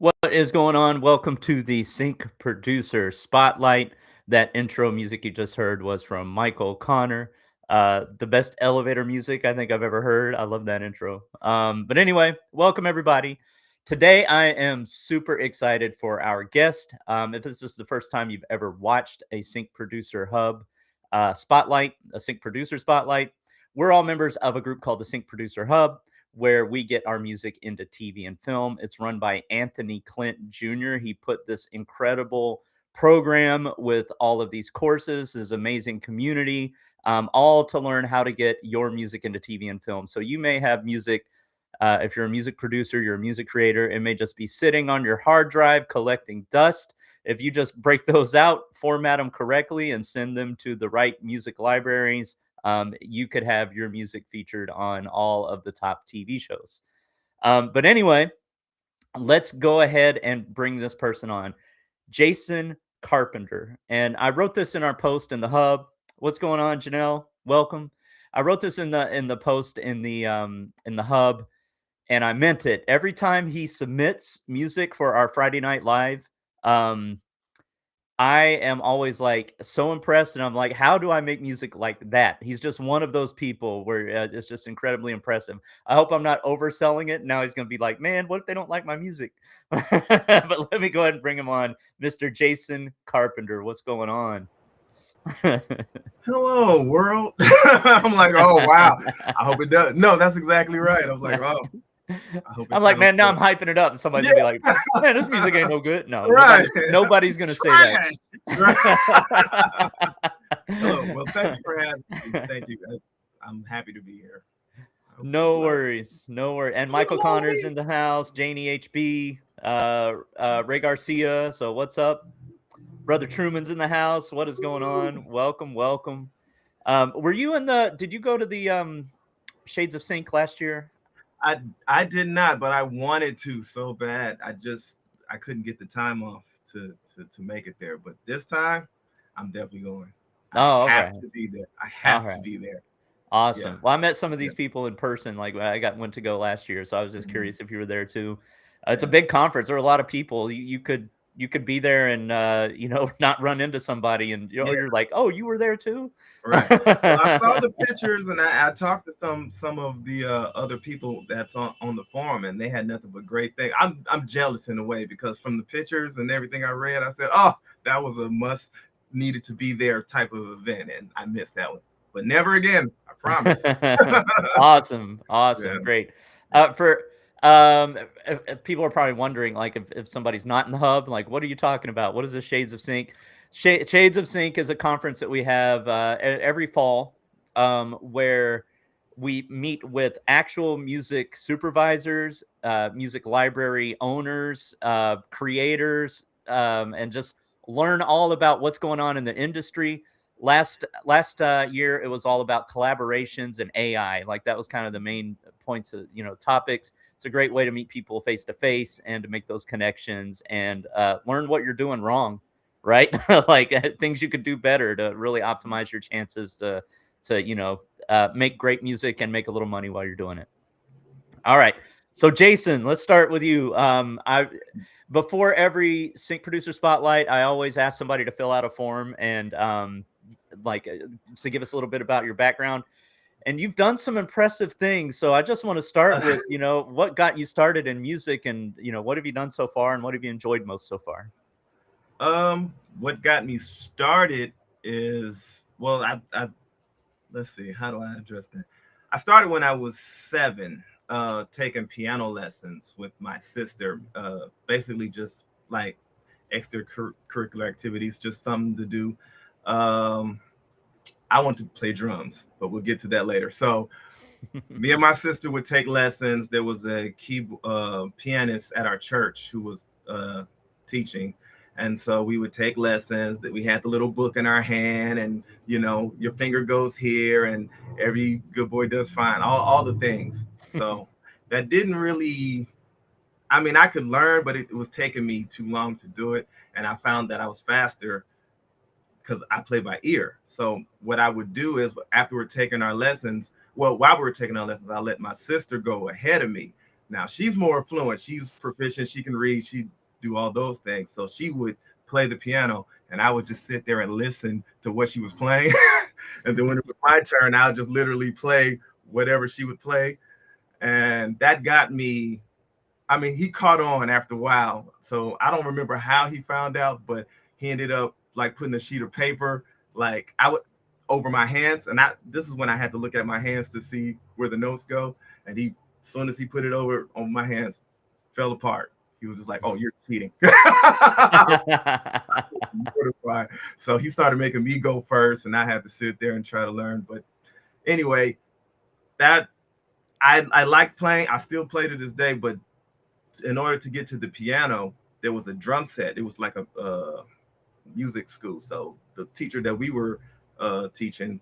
What is going on? Welcome to the Sync Producer Spotlight. That intro music you just heard was from Michael Connor. The best elevator music I think I've ever heard. I love that intro. But anyway, welcome everybody. Today I am super excited for our guest. If this is the first time you've ever watched a Sync Producer Hub spotlight, a Sync Producer Spotlight, we're all members of a group called the Sync Producer Hub where we get our music into TV and film. It's run by Anthony Clint Jr. He put this incredible program with all of these courses, his amazing community, all to learn how to get your music into TV and film. So you may have music. If you're a music producer, you're a music creator, it may just be sitting on your hard drive collecting dust. If you just break those out, format them correctly, and send them to the right music libraries, you could have your music featured on all of the top TV shows. But anyway, let's go ahead and bring this person on, Jason Carpenter. And I wrote this in our post in the hub. What's going on, Janelle? Welcome. I wrote this in the post in the hub, and I meant it. Every time he submits music for our Friday Night Live, I am always like so impressed, and I'm like, how do I make music like that? He's just one of those people where it's just incredibly impressive. I hope I'm not overselling it. Now he's going to be like, man, what if they don't like my music? But let me go ahead and bring him on, Mr. Jason Carpenter. What's going on? Hello, world. I'm like, oh, wow. I hope it does. No, that's exactly right. I was like, oh, I hope it I'm like, man, now good. I'm hyping it up. And somebody's gonna be like, man, this music ain't no good. No, Right. nobody's gonna say that. Right. Oh, well, thank you for having me. Thank you. I'm happy to be here. No worries. No worries. And Michael Connor's in the house, Janie HB, Ray Garcia. So what's up? Brother Truman's in the house. What is going on? Welcome, welcome. Were you did you go to the Shades of Sync last year? I did not, but I wanted to so bad. I couldn't get the time off to make it there. But this time, I'm definitely going. Oh, I have okay. to be there. I All have to right. be there. Yeah. Awesome. Well, I met some of these Yeah. people in person. Like went to go last year, so I was just Mhm. curious if you were there too. It's a Yeah. big conference. There were a lot of people. You could be there and not run into somebody, and Yeah. you're like, oh, you were there too. Right. Well, I saw the pictures and I talked to some of the other people that's on the forum, and they had nothing but great things. I'm jealous in a way because from the pictures and everything I read, I said, oh, that was a must needed to be there type of event, and I missed that one. But never again, I promise. Awesome, Yeah. awesome, great. Yeah. For if people are probably wondering, like, if somebody's not in the hub, like, what are you talking about? What is the Shades of Sync? Shades of Sync is a conference that we have every fall, where we meet with actual music supervisors, music library owners, creators, and just learn all about what's going on in the industry. Last year, it was all about collaborations and AI. Like that was kind of the main points of topics. It's a great way to meet people face to face and to make those connections and learn what you're doing wrong, right? Like things you could do better to really optimize your chances to make great music and make a little money while you're doing it. All right. So Jason, let's start with you. I Before every Sync Producer Spotlight, I always ask somebody to fill out a form and to give us a little bit about your background. And you've done some impressive things. So I just want to start with, what got you started in music and, what have you done so far and what have you enjoyed most so far? What got me started is well, I let's see, how do I address that? I started when I was 7, taking piano lessons with my sister, basically just like extracurricular activities, just something to do. Um, I want to play drums, but we'll get to that later. So me and my sister would take lessons. There was a pianist at our church who was teaching, and so we would take lessons. That we had the little book in our hand, and your finger goes here, and every good boy does fine. All the things. So that didn't really. I mean, I could learn, but it was taking me too long to do it, and I found that I was faster because I play by ear. So what I would do is after we're taking our lessons, well, while we were taking our lessons, I let my sister go ahead of me. Now she's more fluent. She's proficient. She can read. She do all those things. So she would play the piano, and I would just sit there and listen to what she was playing. And then when it was my turn, I would just literally play whatever she would play. And that got me. I mean, he caught on after a while. So I don't remember how he found out, but he ended up like putting a sheet of paper, like I would over my hands. And this is when I had to look at my hands to see where the notes go. And he, as soon as he put it over on my hands, fell apart. He was just like, "Oh, you're cheating." Mortified. So he started making me go first, and I had to sit there and try to learn. But anyway, that I like playing. I still play to this day, but in order to get to the piano, there was a drum set. It was like a music school. So the teacher that we were teaching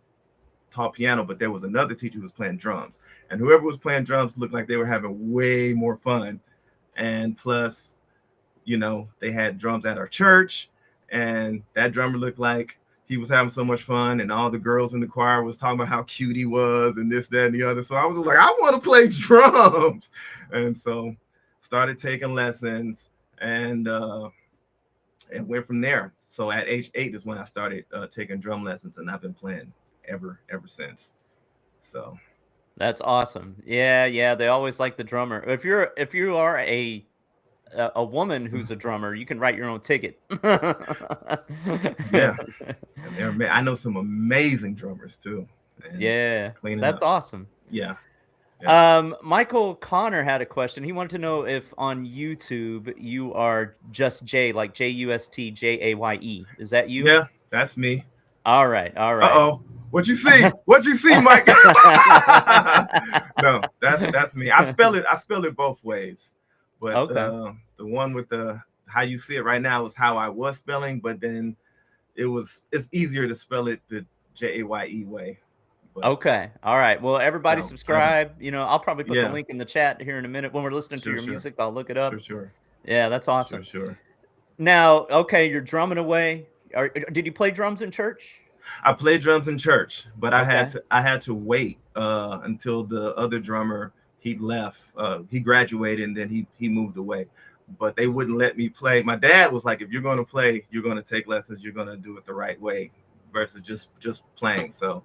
taught piano, but there was another teacher who was playing drums. And whoever was playing drums looked like they were having way more fun. And plus, you know, they had drums at our church, and that drummer looked like he was having so much fun, and all the girls in the choir was talking about how cute he was and this, that, and the other. So I was like, I want to play drums. And so started taking lessons, and went from there. So at age 8 is when I started taking drum lessons, and I've been playing ever since. So That's awesome. Yeah, yeah, they always like the drummer. If you are a woman who's a drummer, you can write your own ticket. yeah, I know some amazing drummers too. And Yeah, cleaning that's up. awesome. Yeah. Yeah. Michael Connor had a question. He wanted to know if on YouTube you are just Jay, like JustJaye. Is that you? Yeah, that's me. All right, all right. Uh-oh. What you see? What you see, Mike? No, that's me. I spell it both ways. But Okay. the one with the how you see it right now is how I was spelling, but then it's easier to spell it the Jaye way. But Okay. All right. Well, everybody so I don't, subscribe. I'll probably put the yeah, link in the chat here in a minute when we're listening to sure, your sure, music. I'll look it sure, up. sure, Yeah, that's sure, awesome. sure. Now, okay, you're drumming away. Did you play drums in church? I played drums in church, but Okay. I had to wait until the other drummer he left. He graduated and then he moved away. But they wouldn't let me play. My dad was like, "If you're going to play, you're going to take lessons. You're going to do it the right way, versus just playing." So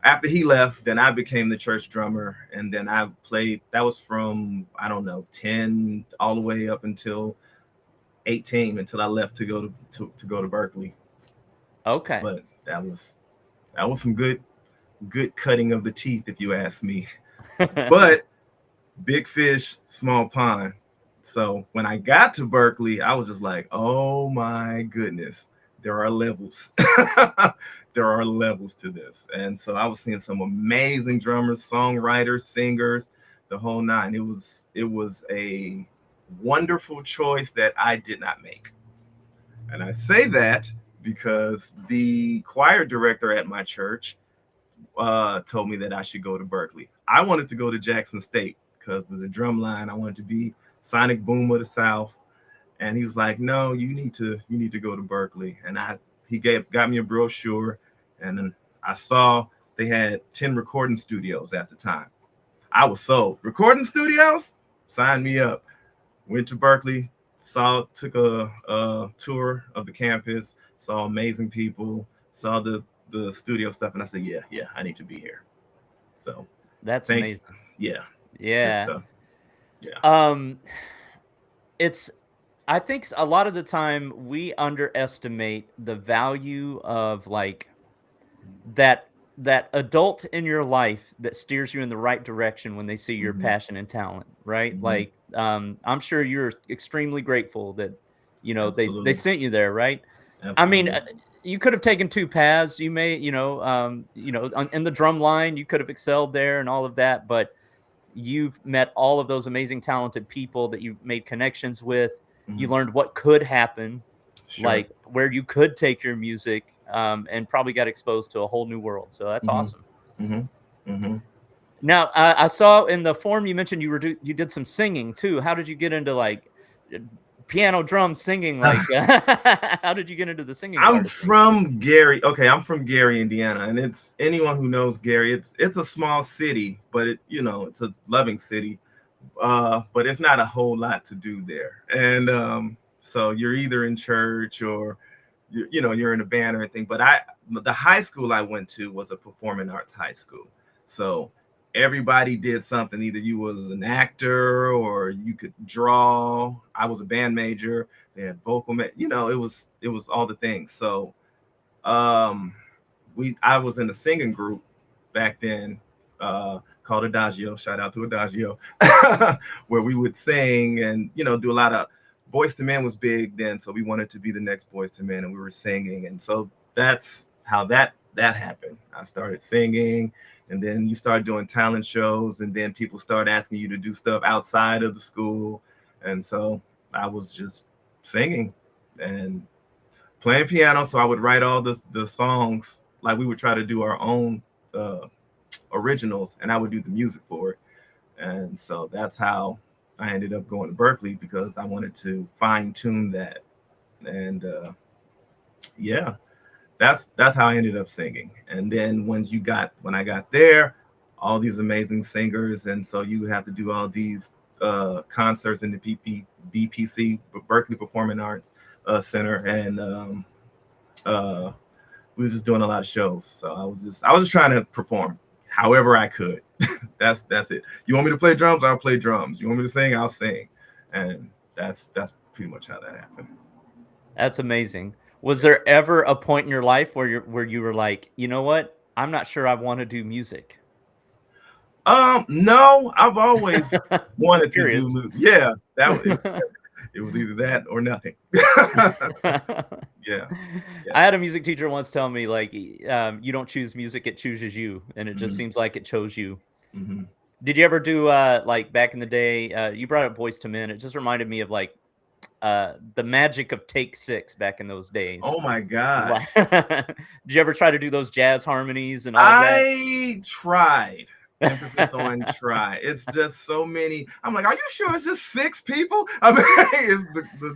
after he left, then I became the church drummer, and then I played. That was from I don't know 10 all the way up until 18 until I left to go to go to Berkeley. Okay. But that was some good cutting of the teeth, if you ask me. But big fish, small pond. So when I got to Berkeley, I was just like, oh my goodness, there are levels. There are levels to this. And so I was seeing some amazing drummers, songwriters, singers, the whole nine. It was a wonderful choice that I did not make. And I say that because the choir director at my church told me that I should go to Berkeley. I wanted to go to Jackson State because of the drum line. I wanted to be Sonic Boom of the South. And he was like, "No, you need to go to Berkeley." And he got me a brochure, and then I saw they had 10 recording studios at the time. I was sold. Recording studios? Sign me up. Went to Berkeley, took a tour of the campus, saw amazing people, saw the studio stuff, and I said, yeah, I need to be here. So That's thank you. amazing. Yeah, it's good Yeah. stuff. Yeah. Um, it's I think a lot of the time we underestimate the value of like that that adult in your life that steers you in the right direction when they see your Hmm. passion and talent, right? Hmm. Like, I'm sure you're extremely grateful that they Absolutely. sent you there, right? I mean, Absolutely. you could have taken two paths. You may, in the drum line, you could have excelled there and all of that, but you've met all of those amazing, talented people that you made connections with. You Hmm. learned what could happen, Sure. like where you could take your music, and probably got exposed to a whole new world. So that's Hmm. awesome. Hmm. Hmm. Now, I saw in the form you mentioned you did some singing too. How did you get into like uh, piano, drum, singing? Like, how did you get into the singing I'm part of things? from Gary. Okay, I'm from Gary, Indiana, and it's anyone who knows Gary. It's a small city, but it's a loving city. but it's not a whole lot to do there. And so you're either in church or you're in a band or anything. But the high school I went to was a performing arts high school, so everybody did something. Either you was an actor or you could draw. I was a band major. They had it was all the things. So um I was in a singing group back then, called Adagio. Shout out to Adagio, where we would sing and do a lot of Boys to Men was big then, so we wanted to be the next Boys to Men, and we were singing, and so that's how that happened. I started singing, and then you start doing talent shows, and then people start asking you to do stuff outside of the school, and so I was just singing and playing piano. So I would write all the songs. Like, we would try to do our own uh, originals, and I would do the music for it. And so that's how I ended up going to Berkeley, because I wanted to fine tune that. And yeah, that's how I ended up singing. And then when I got there, all these amazing singers, and so you would have to do all these concerts in the BPC, Berkeley Performing Arts Center, and uh, we was just doing a lot of shows. So I was just trying to perform however I could. That's it. You want me to play drums? I'll play drums. You want me to sing? I'll sing. And that's pretty much how that happened. That's amazing. Was there ever a point in your life where you were like, you know what? I'm not sure I want to do music. No, I've always Just wanted to curious. do music. Yeah, it was either that or nothing. Yeah, yeah. I had a music teacher once tell me, like, you don't choose music, it chooses you, and it just Hmm. seems like it chose you. Hmm. Did you ever do like back in the day? You brought up Boys to Men. It just reminded me of like the magic of Take Six back in those days. Oh my Like, gosh. did you ever try to do those jazz harmonies and all of that? I tried. Emphasis on try. It's just so many. I'm like, are you sure it's just six people? I mean,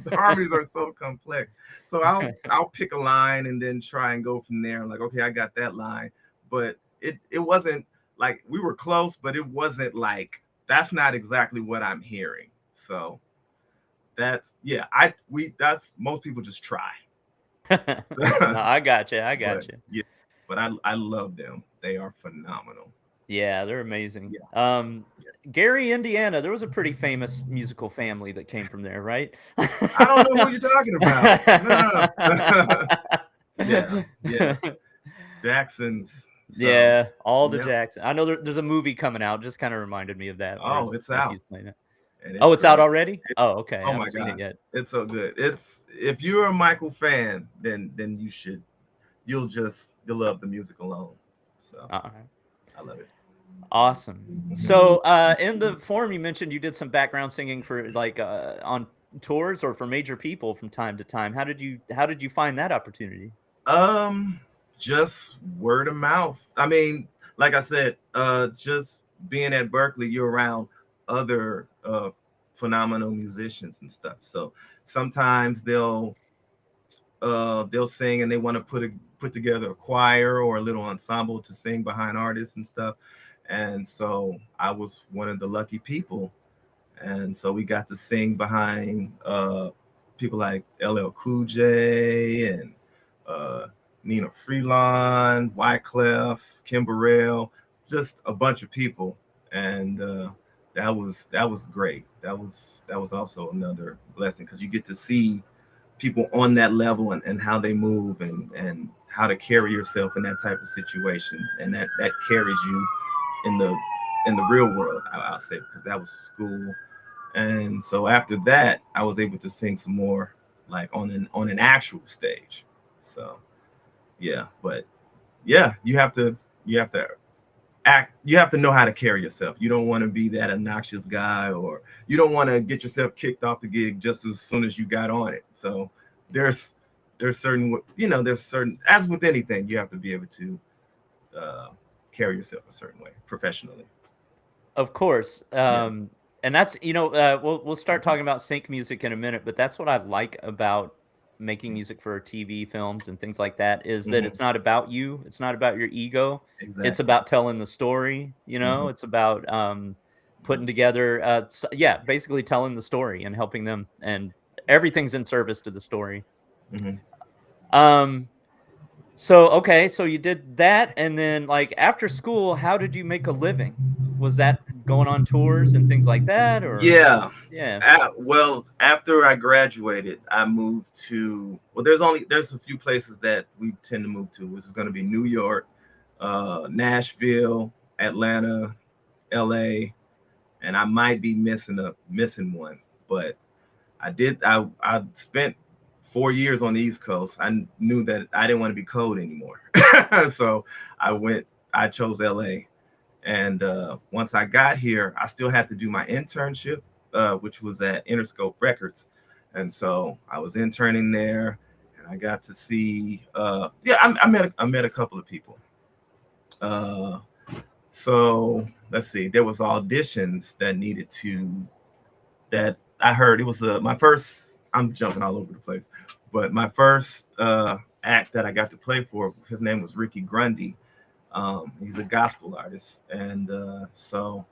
the harmonies are so complex. So I'll pick a line and then try and go from there. I'm like, okay, I got that line, but it wasn't like we were close, but it wasn't like that's not exactly what I'm hearing. So that's yeah. I we that's most people just try. No, I got you. I But got you. yeah, but I love them. They are phenomenal. Yeah, they're amazing. Yeah. Yeah. Gary, Indiana, there was a pretty famous musical family that came from there, right? I don't know who you're talking about. No. Yeah, yeah. Jackson's. So, Yeah, all the yep. Jackson. I know there's a movie coming out. Just kind of reminded me of that, where Oh, his it's out nephew's playing it. and it's Oh, it's out great. already? It, Oh, okay. I oh haven't my seen it God, yet. it's so good. It's if you're a Michael fan, then you'll love the music alone. So Uh-uh. I love it. Awesome. So, in the forum, you mentioned you did some background singing for like on tours or for major people from time to time. How did you find that opportunity? Um, just word of mouth. I mean, like I said, just being at Berkeley, you're around other phenomenal musicians and stuff. So sometimes they'll sing and they want to put together a choir or a little ensemble to sing behind artists and stuff. And so I was one of the lucky people, and so we got to sing behind people like LL Cool J and uh, Nina Freelon, Wyclef, Kim Burrell, just a bunch of people, and that was great. That was also another blessing, because you get to see people on that level, and how they move, and how to carry yourself in that type of situation, and that carries you in the real world. I'll say, because that was school. And so after that, I was able to sing some more, like on an actual stage. So yeah, but yeah, you have to you have to know how to carry yourself. You don't want to be that obnoxious guy, or you don't want to get yourself kicked off the gig just as soon as you got on it. So there's there's certain, as with anything, you have to be able to uh, carry yourself a certain way professionally. Of course. Yeah. And that's, we'll start talking about sync music in a minute, but that's what I like about making music for TV, films, and things like that, is that Hmm. it's not about you. It's not about your ego. It's Exactly. about telling the story. Hmm. It's about putting together, yeah, basically telling the story and helping them, and everything's in service to the story. Mhm. Um, so okay, so you did that, and then like after school, how did you make a living? Was that going on tours and things like that, or Yeah. yeah, Well, after I graduated, I moved to. Well, there's a few places that we tend to move to, which is going to be New York, Nashville, Atlanta, L.A., and I might be missing one, but I spent 4 years on the East Coast. I knew that I didn't want to be cold anymore, so I went. I chose LA, and once I got here, I still had to do my internship, which was at Interscope Records, and so I was interning there, and I got to see. Yeah, I met a couple of people. Uh, so let's see. There was auditions that needed to that I heard. It was my first. I'm jumping all over the place, but my first act that I got to play for. His name was Ricky Grundy. He's a gospel artist, and so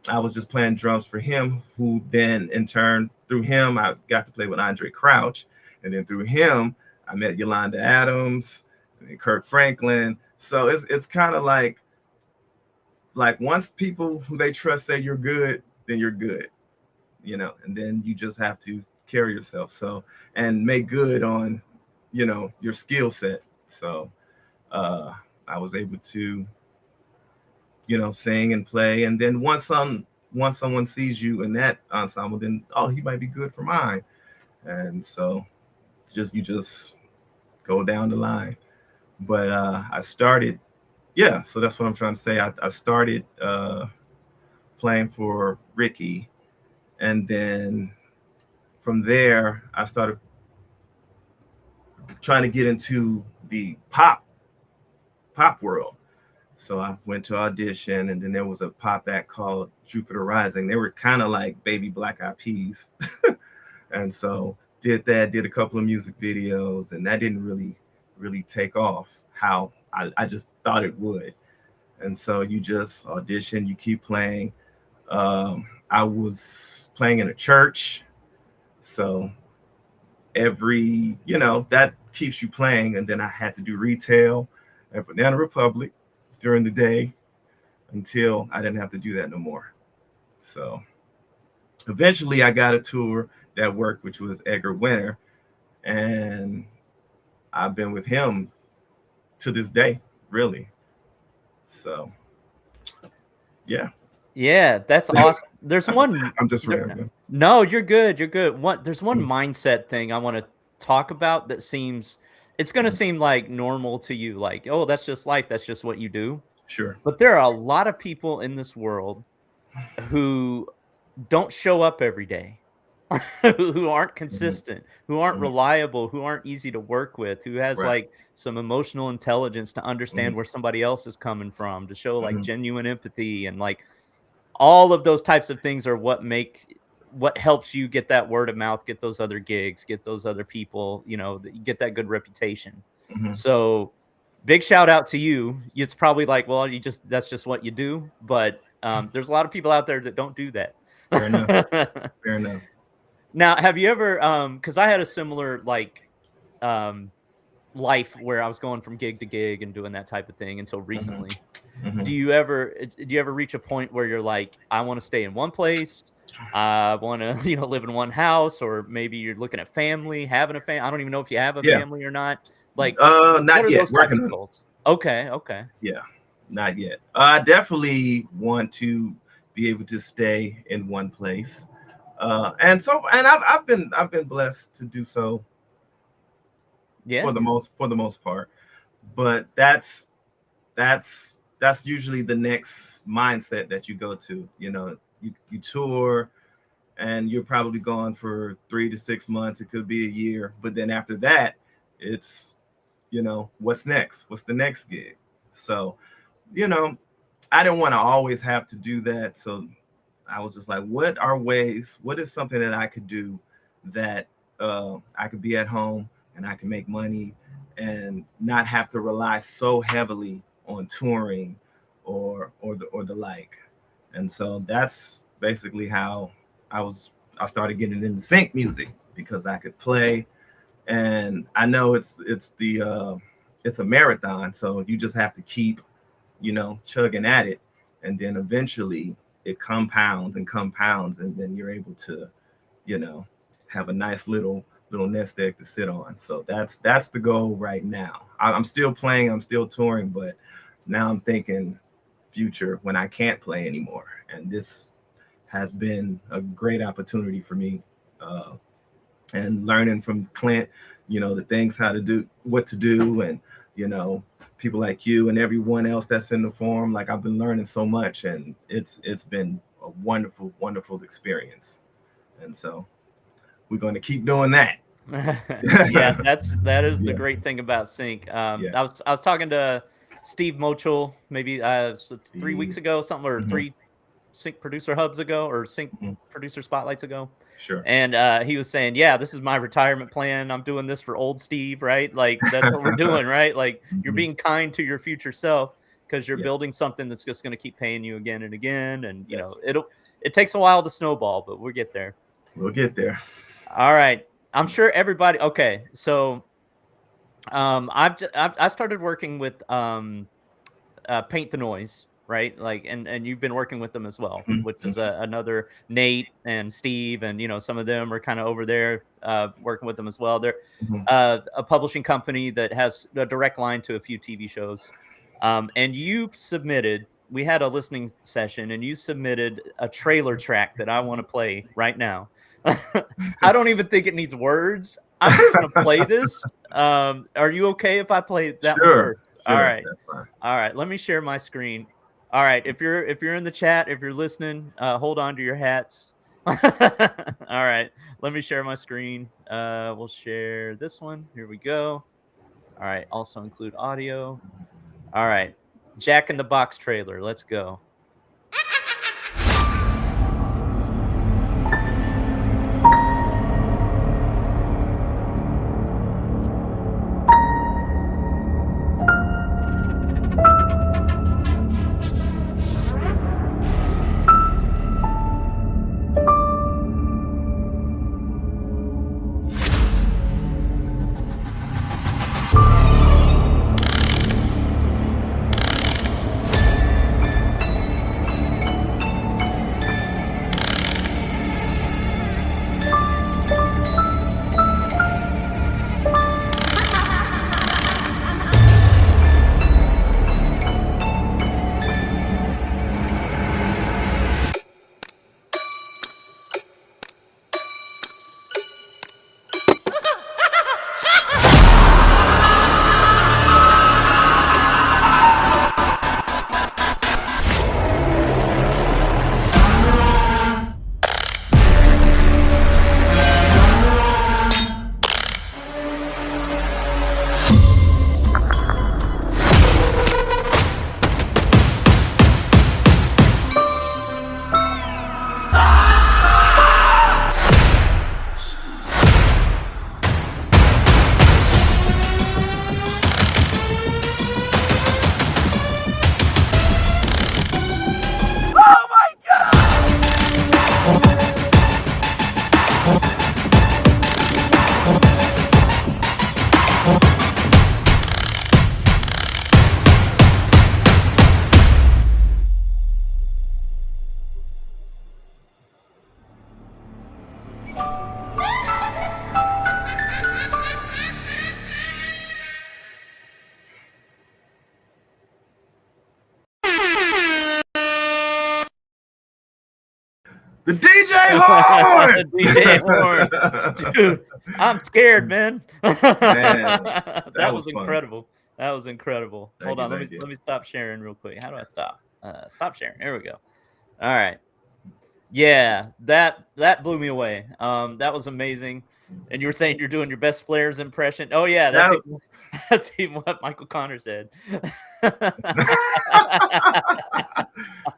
I was just playing drums for him. Who then, in turn, through him, I got to play with Andre Crouch, and then through him, I met Yolanda Adams and Kirk Franklin. So it's kind of like once people who they trust say you're good, then you're good, and then you just have to carry yourself and make good on your skill set. So uh I was able to sing and play, and then once someone sees you in that ensemble, then oh, he might be good for mine. And so you just go down the line. But I started, yeah, so that's what I'm trying to say. I started playing for Ricky, and then from there I started trying to get into the pop world. So I went to audition, and then there was a pop act called Jupiter Rising. They were kind of like baby Black Eyed Peas, and so did a couple of music videos, and that didn't really take off how I just thought it would. And so you just audition, you keep playing. I was playing in a church, so that keeps you playing. And then I had to do retail at Banana Republic during the day until I didn't have to do that no more. So eventually I got a tour that worked, which was Edgar Winter, and I've been with him to this day, really. So yeah. yeah, that's awesome. There's one. I'm just There, rambling. no, you're good. You're good. There's one Mm, mindset thing I want to talk about that seems it's going to mm, seem like normal to you, like oh, that's just life. That's just what you do. sure. But there are a lot of people in this world who don't show up every day, who aren't Mhm, consistent, who aren't mhm, reliable, who aren't easy to work with, who has right. like some emotional intelligence to understand Mhm, where somebody else is coming from, to show like mhm, genuine empathy, and like all of those types of things are what helps you get that word of mouth, get those other gigs, get those other people, that you get that good reputation. mhm, So big shout out to you. It's probably like, well, you just that's just what you do, but there's a lot of people out there that don't do fair enough. that. Fair enough. Now, have you ever because I had a similar um life where I was going from gig to gig and doing that type of thing until Mhm, recently. mhm. Do you ever reach a point where you're like, I want to stay in one place, I want to live in one house, or maybe you're looking at family, having a family? I don't even know if you have a Yeah. family or not. Like, what Not are yet. those types Working of on it. goals? Okay, okay. Yeah, not yet. I definitely want to be able to stay in one place. And I've been blessed to do so Yeah, for the most part. But that's usually the next mindset that you go to. You tour, and you're probably gone for 3 to 6 months. It could be a year, but then after that, it's what's next? What's the next gig? So you know, I didn't want to always have to do that. So I was just like, what are ways? What is something that I could do that I could be at home and I can make money and not have to rely so heavily on touring or the like. And so that's basically how I was. I started getting into sync music because I could play, and I know it's a marathon, so you just have to keep, chugging at it, and then eventually it compounds and compounds, and then you're able to, you know, have a nice little nest egg to sit on. So that's the goal right now. I'm still playing, I'm still touring, but now I'm thinking future when I can't play anymore. And this has been a great opportunity for me, uh, and learning from Clint, the things how to do what to do, and you know people like you and everyone else that's in the forum. Like I've been learning so much, and it's been a wonderful, wonderful experience. And so we're going to keep doing that. Yeah, that is the Yeah, great thing about sync. yeah. I was talking to Steve Mochel maybe 3 weeks Steve. ago, something, or Hmm. three sync producer hubs ago, or sync Hmm. producer spotlights ago, Sure. and he was saying, "Yeah, this is my retirement plan. I'm doing this for old Steve, right? Like that's what we're doing, right? Like you're Hmm. being kind to your future self because you're Yes. building something that's just going to keep paying you again and again, and Yes. it takes a while to snowball, but we'll get there." We'll get there. All right. I'm sure everybody. Okay, so I started working with Paint the Noise, right? Like, and you've been working with them as well, which is Hmm. another Nate and Steve, and some of them are kind of over there working with them as well. They're Hmm. a publishing company that has a direct line to a few TV shows. And you submitted. We had a listening session, and you submitted a trailer track that I want to play right now. I don't even think it needs words. I'm just gonna play this. Are you okay if I play that one Sure. first? All Sure. right. That's fine. All right, let me share my screen. All right, if you're in the chat, if you're listening, hold on to your hats. All right, let me share my screen. We'll share this one. Here we go. All right, also include audio. All right, Jack in the Box trailer. Let's go. The DJ horn. DJ Horn, dude, I'm scared, man. Man, that That was was fun. incredible. That was incredible. Thank Hold you. on, let me Thank you. let me stop sharing real quick. How do I stop? Stop sharing. Here we go. All right. Yeah, that blew me away. That was amazing. And you were saying you're doing your best Flares impression. Oh yeah, that's That. even, that's even what Michael Connor said.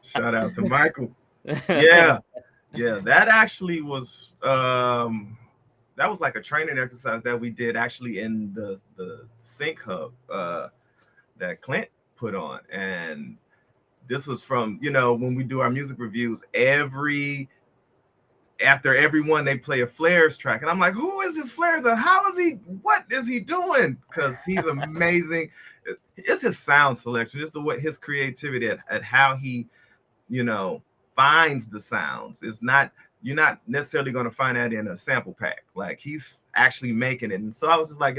Shout out to Michael. Yeah, yeah. That actually was that was like a training exercise that we did actually in the sync hub that Clint put on, and this was from, when we do our music reviews, after every one they play a Flares track, and I'm like, who is this Flares and what is he doing? Because he's amazing. It's his sound selection, just the way his creativity at how he finds the sounds. It's not, you're not necessarily going to find that in a sample pack. Like, he's actually making it. And so I was just like,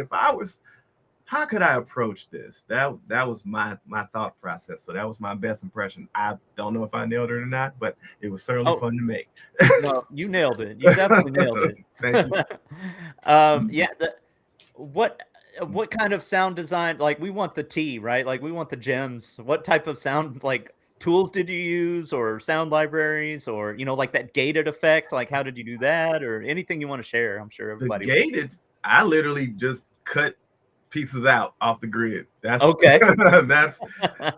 how could I approach this? That was my thought process. So that was my best impression. I don't know if I nailed it or not, but it was certainly fun to make. No, you nailed it. You definitely nailed it. Thank you. Yeah. What kind of sound design? Like, we want the tea, right? Like, we want the gems. What type of sound, like, tools did you use, or sound libraries, or like that gated effect? Like, how did you do that, or anything you want to share? I'm sure everybody. The gated, I literally just cut pieces out off the grid. That's okay.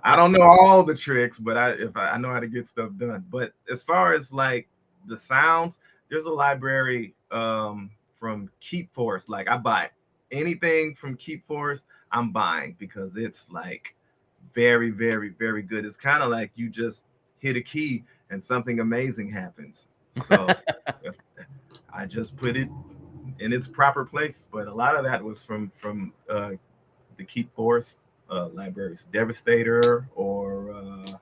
I don't know all the tricks, but I know how to get stuff done. But as far as like the sounds, there's a library from Keep Forest. Like, I buy anything from Keep Forest, I'm buying, because it's like very, very, very good. It's kind of like you just hit a key and something amazing happens. So I just put it in its proper place. But a lot of that was from the Keep Forest libraries, Devastator, or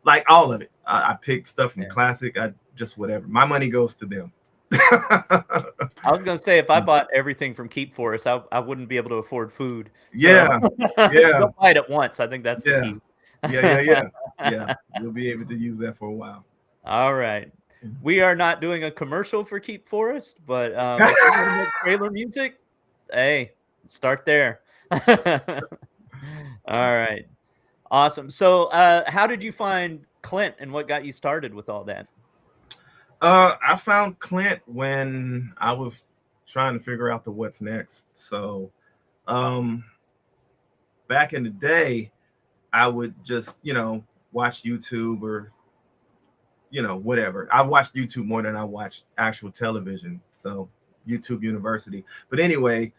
like all of it. I picked stuff from Classic. I just whatever. My money goes to them. I was gonna say, if I bought everything from Keep Forest, I wouldn't be able to afford food. Yeah, don't buy it at once. I think that's the key. Yeah. You'll be able to use that for a while. All right. We are not doing a commercial for Keep Forest, but if you want to make trailer music, hey, start there. All right. Awesome. So how did you find Clint, and what got you started with all that? I found Clint when I was trying to figure out the what's next. So back in the day, I would just, watch YouTube or, whatever. I watched YouTube more than I watched actual television. So YouTube University. But anyway,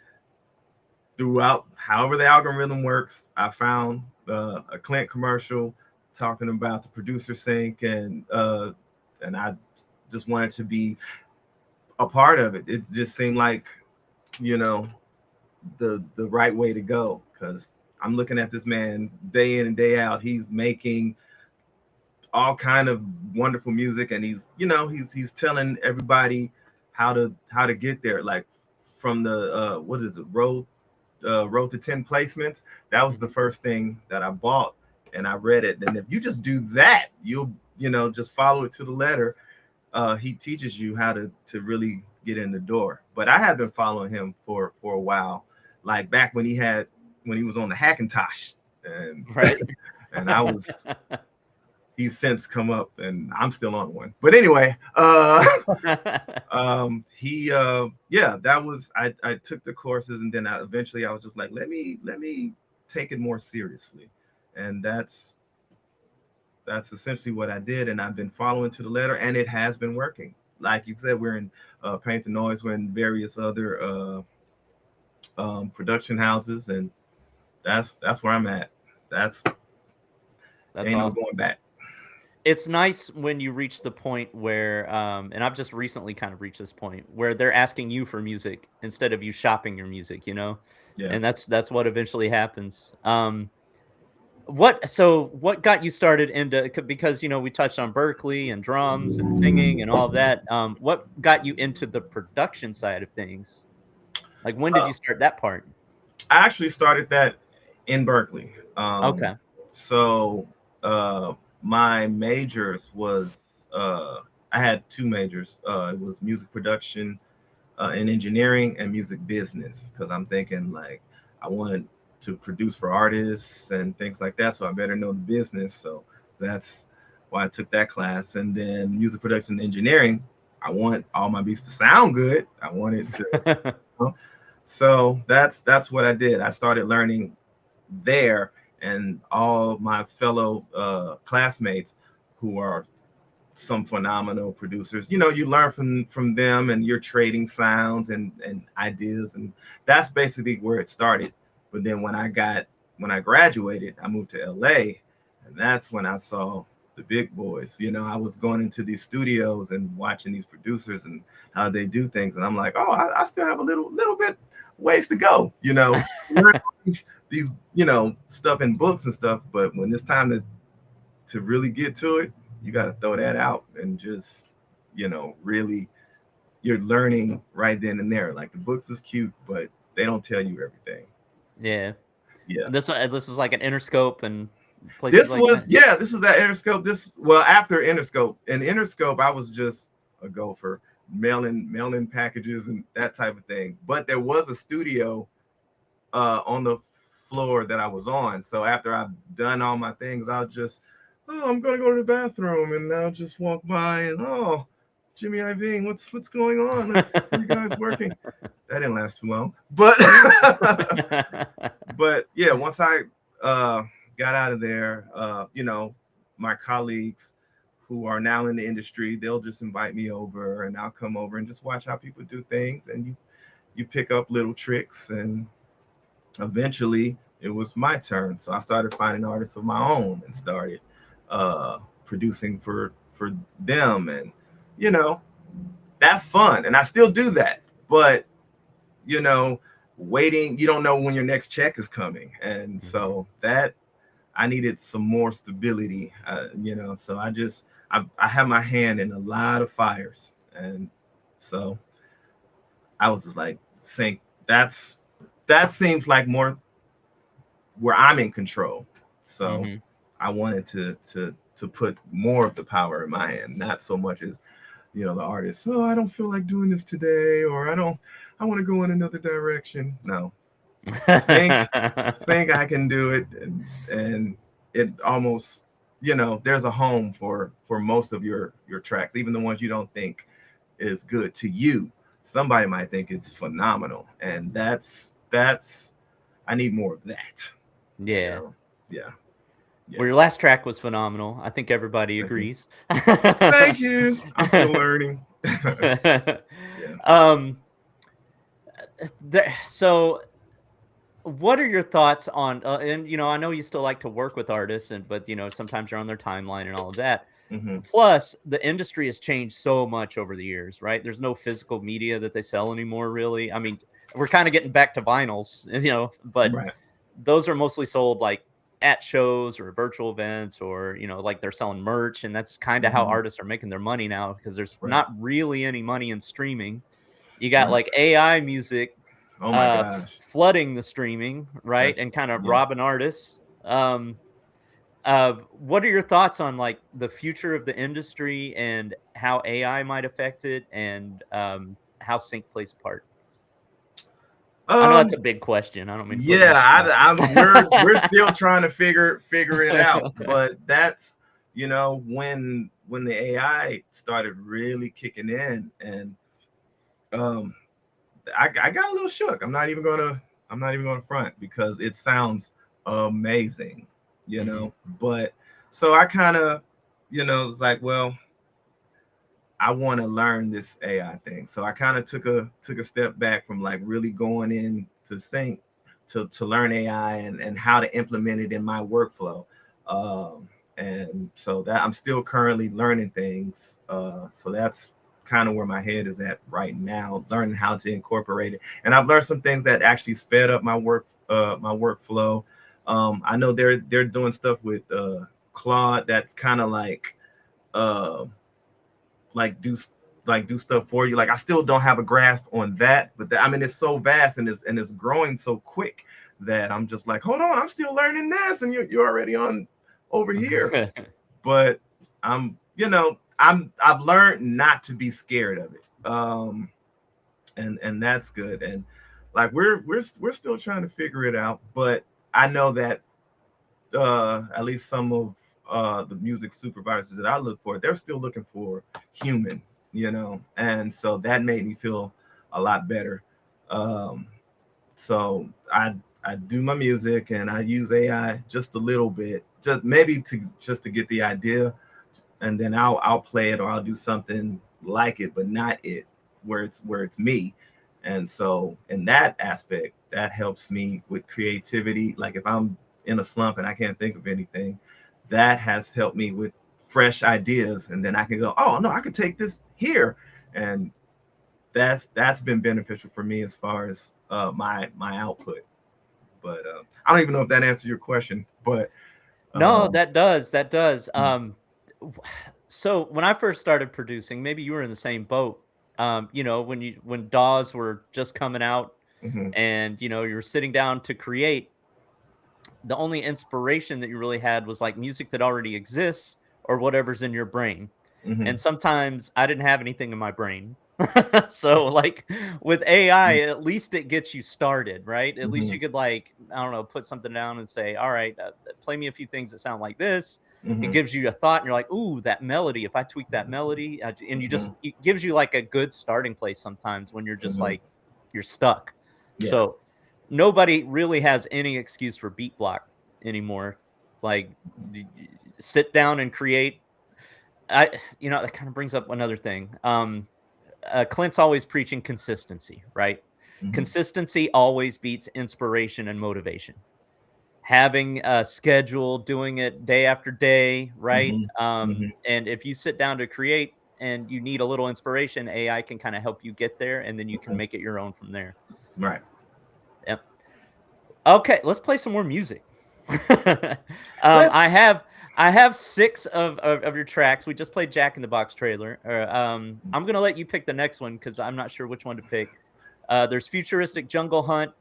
throughout, however the algorithm works, I found a Clint commercial talking about the producer sync, and I just wanted to be a part of it. It just seemed like, the right way to go, because I'm looking at this man day in and day out. He's making all kind of wonderful music, and he's telling everybody how to get there. Like, from the road to 10 placements. That was the first thing that I bought, and I read it. And if you just do that, you'll just follow it to the letter. He teaches you how to really get in the door. But I have been following him for a while, like back when he was on the Hackintosh, and right. And he's since come up, and I'm still on one. But anyway, that was, I took the courses, and then eventually I was just like, let me take it more seriously, and that's essentially what I did. And I've been following to the letter, and it has been working. Like you said, we're in Paint the Noise, we're in various other production houses, and that's where I'm at. That's ain't awesome. No going back. It's nice when you reach the point where, and I've just recently kind of reached this point where they're asking you for music instead of you shopping your music, Yeah. And that's what eventually happens. What got you started into, because we touched on Berkeley and drums and singing and all of that. What got you into the production side of things? Like, when did you start that part? I actually started that in Berkeley. Okay. So my majors was I had two majors. It was music production and engineering, and music business, because I'm thinking, like, I wanted to produce for artists and things like that, so I better know the business. So that's why I took that class. And then music production and engineering, I want all my beats to sound good. I wanted to so that's what I did. I started learning there, and all my fellow classmates who are some phenomenal producers, you learn from them, and you're trading sounds and ideas, and that's basically where it started. But then when I graduated, I moved to LA, And that's when I saw the big boys. You know, I was going into these studios and watching these producers and how they do things, and I'm like, oh, I still have a little bit ways to go. You know, learn these stuff in books and stuff, but when it's time to really get to it, you got to throw that out and just really you're learning right then and there. Like the books is cute, but they don't tell you everything. Yeah. Yeah. And this was like an Interscope and places This like was that? this was at Interscope. After Interscope. In Interscope, I was just a gopher, mailing packages and that type of thing. But there was a studio on the floor that I was on. So after I've done all my things, I'll just, oh, I'm gonna go to the bathroom, and I'll just walk by and, oh, Jimmy Iovine, what's going on? Are you guys working? That didn't last too long, but but yeah, once I got out of there, my colleagues who are now in the industry, they'll just invite me over, and I'll come over and just watch how people do things, and you pick up little tricks, and eventually it was my turn. So I started finding artists of my own and started producing for them, and you know that's fun, and I still do that, but you know waiting, you don't know when your next check is coming, and so that I needed some more stability, so I have my hand in a lot of fires, and so I was just like, sync, that seems like more where I'm in control. So Mhm. I wanted to put more of the power in my hand, not so much as the artist. Oh, I don't feel like doing this today, or I want to go in another direction. No, think I can do it, and it almost there's a home for most of your tracks, even the ones you don't think is good to you. Somebody might think it's phenomenal, and that's I need more of that. You Yeah. know, yeah, Well, yeah. your last track was phenomenal. I think everybody Thank you, agrees. thank you. I'm still learning. Yeah. Um, so what are your thoughts on and I know you still like to work with artists but sometimes you're on their timeline and all of that. Hmm. Plus, the industry has changed so much over the years, right? There's no physical media that they sell anymore, really. I mean, we're kind of getting back to vinyls, but Right. those are mostly sold like at shows or virtual events or, like they're selling merch. And that's kind of how Hmm. artists are making their money now because there's Right. not really any money in streaming. You got Right. like AI music Oh my gosh. flooding the streaming, right? That's And kind of yeah. robbing artists. What are your thoughts on like the future of the industry and how AI might affect it and how sync plays a part? I know that's Um. a big question. I don't mean to put you Yeah. on the We're still spot. trying to figure it out, but that's when the AI started really kicking in, and um, I got a little shook. I'm not even gonna front because it sounds amazing, Mhm. But so I kind of, it's like, well, I want to learn this AI thing. So I kind of took a step back from like really going in to sync to learn AI and how to implement it in my workflow. And so that I'm still currently learning things. So that's kind of where my head is at right now, learning how to incorporate it. And I've learned some things that actually sped up my workflow. I know they're doing stuff with Claude that's kind of uh, like do stuff for you. Like I still don't have a grasp on that, but I mean it's so vast and it's growing so quick that I'm just like, hold on, I'm still learning this, and you're already on over here. But I've learned not to be scared of it, and that's good. And like we're still trying to figure it out, but I know that at least some of the music supervisors that I look for, they're still looking for human, and so that made me feel a lot better. Um, so I do my music and I use AI just a little bit, just maybe to get the idea, and then I'll play it or I'll do something like it, but not it, where it's me. And so in that aspect, that helps me with creativity. Like if I'm in a slump and I can't think of anything, that has helped me with fresh ideas, and then I can go, oh no, I could take this here, and that's been beneficial for me as far as my output. But I don't even know if that answers your question, but No, um, that does. That does. mm, So when I first started producing, maybe you were in the same boat. When DAWs were just coming out, mhm, and you were sitting down to create, the only inspiration that you really had was like music that already exists or whatever's in your brain. mhm, And sometimes I didn't have anything in my brain. So like with AI, at least it gets you started, right? At least mhm, you could, like, I don't know, put something down and say, all right, play me a few things that sound like this. It mhm, gives you a thought and you're like, ooh, that melody. If I tweak that melody, and mhm, it gives you like a good starting place sometimes when you're just mhm. like, you're stuck. Yeah. So nobody really has any excuse for beat block anymore. Like, sit down and create. That kind of brings up another thing. Clint's always preaching consistency, right? Mhm, Consistency always beats inspiration and motivation. Having a schedule, doing it day after day, right? mhm, mhm, And if you sit down to create and you need a little inspiration, AI can kind of help you get there, and then you can mhm. make it your own from there. Right. Yep. Okay, let's play some more music. um, Let's. I have I have six of your tracks. We just played Jack in the Box trailer. I'm gonna let you pick the next one because I'm not sure which one to pick. There's futuristic jungle hunt,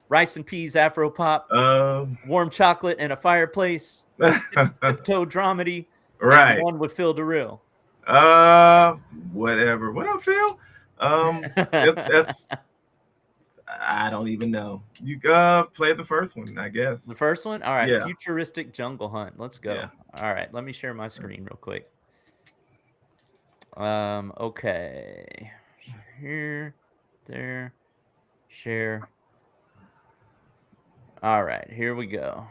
rice and peas Afro pop, Um. warm chocolate and a fireplace, tiptoe dramedy, and Right. one with Phil DeRille. Uh. Whatever. What up, Phil? That's. I don't even know. You play the first one, I guess. The first one, all right. Yeah. Futuristic jungle hunt. Let's Yeah. go. All right, let me share my screen real quick. Okay. Here, there, share. All right, here we go.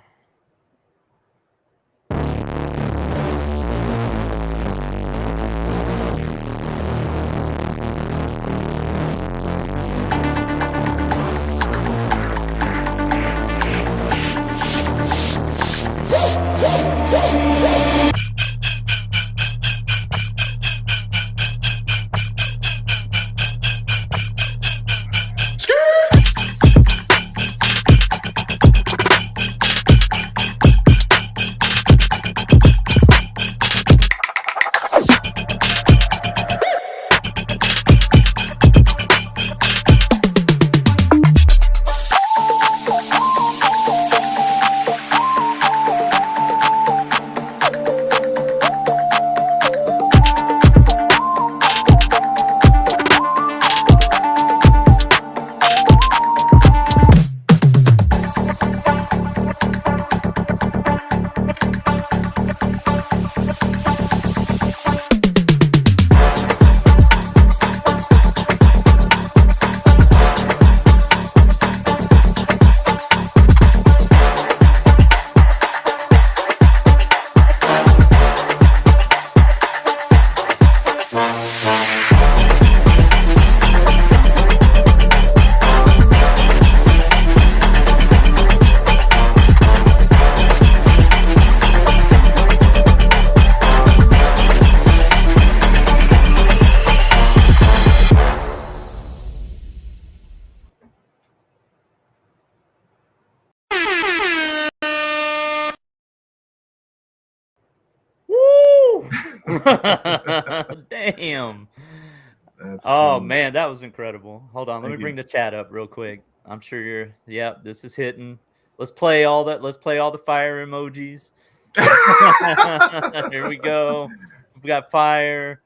Woo! Damn. That's Oh funny. man, that was incredible. Hold on, let me Thank you. bring the chat up real quick. I'm sure you're. Yep, this is hitting. Let's play all that. Let's play all the fire emojis. Here we go. We got fire.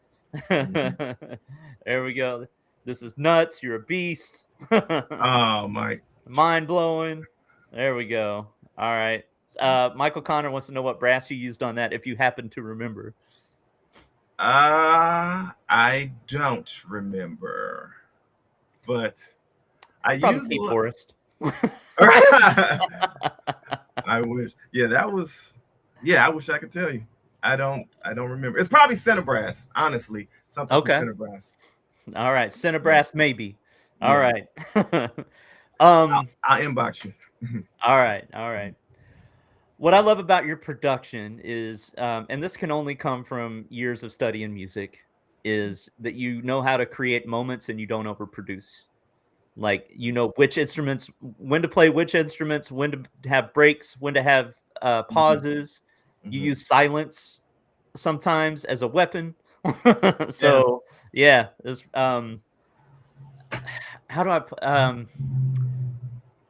There we go. This is nuts. You're a beast. Oh my. Mind blowing. There we go. All right. Michael Connor wants to know what brass you used on that, if you happen to remember. I don't remember, but I Probably use a Deep lot. Forest. I wish. Yeah, that was. Yeah, I wish I could tell you. I don't remember. It's probably Cinebrass, honestly. Something from Okay. Cinebrass. All right. Yeah. Cinebrass, maybe. All Yeah. right. I'll um. I'll inbox you. All right. All right. What I love about your production is, and this can only come from years of study in music, is that you know how to create moments and you don't overproduce. Like, you know which instruments, when to play which instruments, when to have breaks, when to have Mhm, pauses. You mhm. use silence sometimes as a weapon. Yeah. So yeah, how do